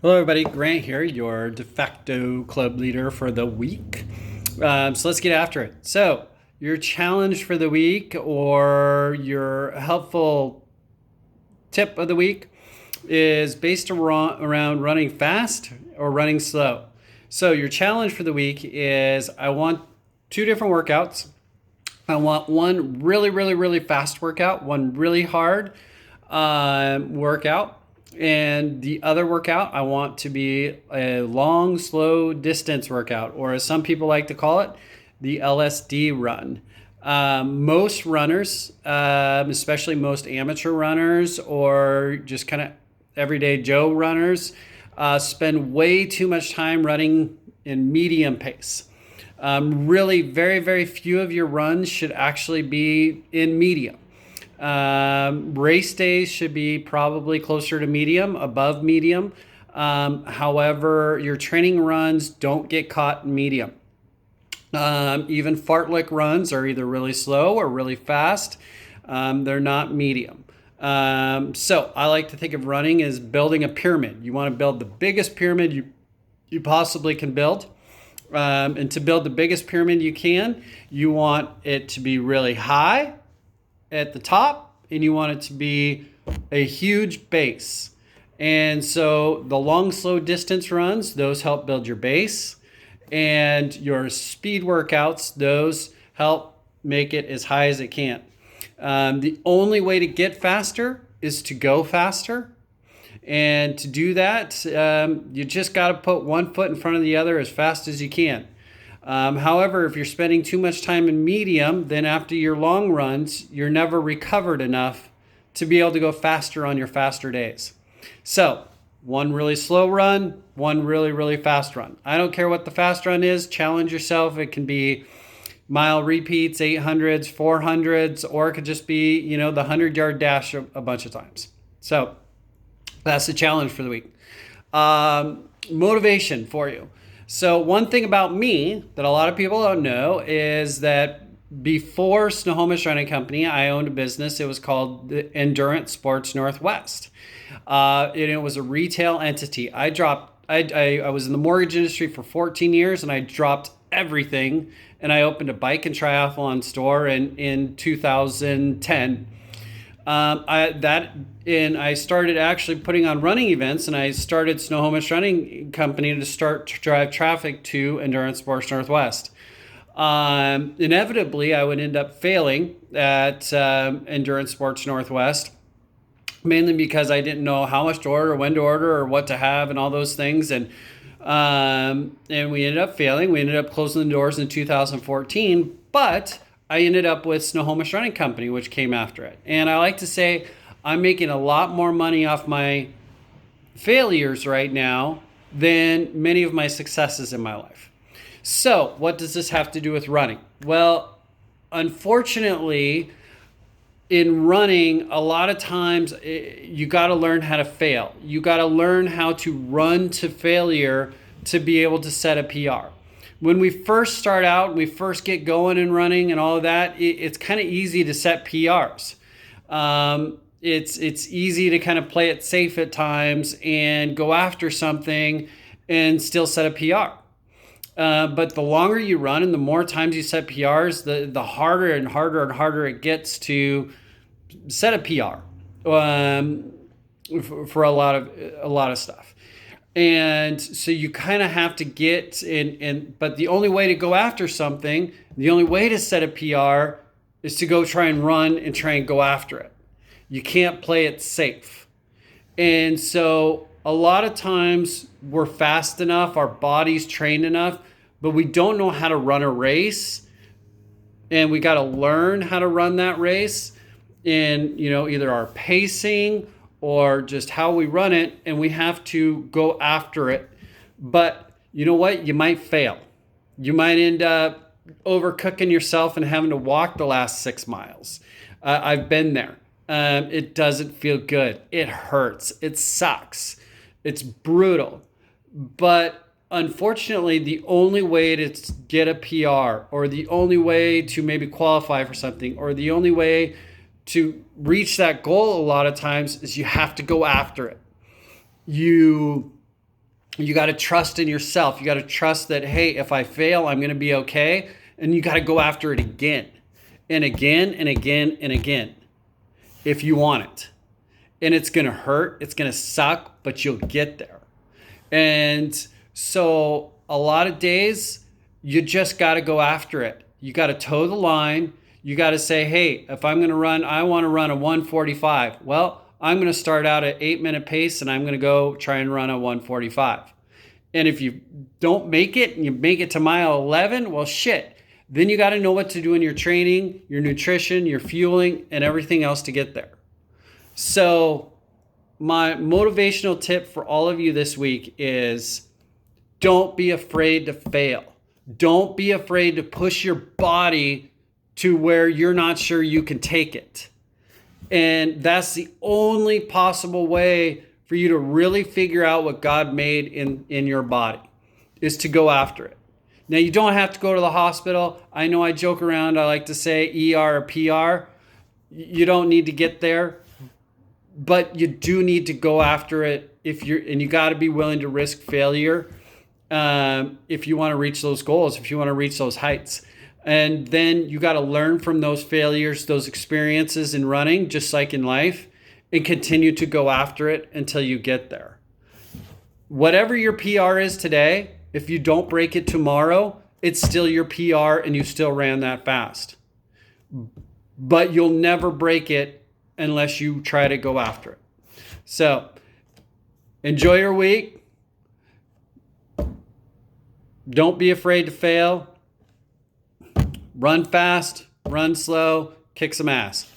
Hello, everybody. Grant here, your de facto club leader for the week. So let's get after it. So, your challenge for the week or your helpful tip of the week is based around running fast or running slow. So, your challenge for the week is I want two different workouts. I want one really, really, really fast workout, one really hard workout. And the other workout, I want to be a long, slow distance workout, or as some people like to call it, the LSD run. Most runners, especially most amateur runners or just kind of everyday Joe runners, spend way too much time running in medium pace. Really, very, very few of your runs should actually be in medium. Race days should be probably closer to medium, above medium. However, your training runs don't get caught in medium. Even fartlek runs are either really slow or really fast. They're not medium. So I like to think of running as building a pyramid. You want to build the biggest pyramid you possibly can build. And to build the biggest pyramid you can, you want it to be really high at the top, and you want it to be a huge base. And so the long, slow distance runs, those help build your base. And your speed workouts, those help make it as high as it can. The only way to get faster is to go faster. And to do that, you just got to put one foot in front of the other as fast as you can. However, if you're spending too much time in medium, then after your long runs, you're never recovered enough to be able to go faster on your faster days. So, one really slow run, one really, really fast run. I don't care what the fast run is. Challenge yourself. It can be mile repeats, 800s, 400s, or it could just be, the 100-yard dash a bunch of times. So, that's the challenge for the week. Motivation for you. So one thing about me that a lot of people don't know is that before Snohomish Running Company, I owned a business. It was called the Endurance Sports Northwest. And it was a retail entity. I was in the mortgage industry for 14 years, and I dropped everything, and I opened a bike and triathlon store in 2010. I started actually putting on running events, and I started Snohomish Running Company to drive traffic to Endurance Sports Northwest. Inevitably, I would end up failing at Endurance Sports Northwest, mainly because I didn't know how much to order, when to order, or what to have, and all those things. And we ended up failing. We ended up closing the doors in 2014, but I ended up with Snohomish Running Company, which came after it. And I like to say I'm making a lot more money off my failures right now than many of my successes in my life. So what does this have to do with running? Well, unfortunately, in running, a lot of times you got to learn how to fail. You got to learn how to run to failure to be able to set a PR. When we first start out, we first get going and running and all of that, it's kind of easy to set PRs. It's easy to kind of play it safe at times and go after something and still set a PR. But the longer you run and the more times you set PRs, the harder and harder and harder it gets to set a PR for a lot of stuff. And so you kind of have to get in, but the only way to go after something, the only way to set a PR is to go try and run and try and go after it. You can't play it safe. And so a lot of times we're fast enough, our body's trained enough, but we don't know how to run a race. And we got to learn how to run that race in, either our pacing or just how we run it, and we have to go after it. But you know what? You might fail. You might end up overcooking yourself and having to walk the last 6 miles. I've been there. It doesn't feel good. It hurts. It sucks. It's brutal. But unfortunately, the only way to get a PR, or the only way to maybe qualify for something, or the only way to reach that goal a lot of times is you have to go after it. You You got to trust in yourself. You got to trust that, hey, if I fail, I'm going to be okay. And you got to go after it again and again and again and again if you want it. And it's going to hurt. It's going to suck, but you'll get there. And so a lot of days, you just got to go after it. You got to toe the line. You got to say, hey, if I'm going to run, I want to run a 145. Well, I'm going to start out at 8-minute pace and I'm going to go try and run a 145. And if you don't make it and you make it to mile 11, well, shit. Then you got to know what to do in your training, your nutrition, your fueling, and everything else to get there. So my motivational tip for all of you this week is don't be afraid to fail. Don't be afraid to push your body to where you're not sure you can take it. And that's the only possible way for you to really figure out what God made in your body, is to go after it. Now, you don't have to go to the hospital. I know I joke around. I like to say ER or PR. You don't need to get there, but you do need to go after it and you got to be willing to risk failure if you want to reach those goals, if you want to reach those heights. And then you got to learn from those failures, those experiences in running, just like in life, and continue to go after it until you get there. Whatever your PR is today, if you don't break it tomorrow, it's still your PR and you still ran that fast. But you'll never break it unless you try to go after it. So enjoy your week. Don't be afraid to fail. Run fast, run slow, kick some ass.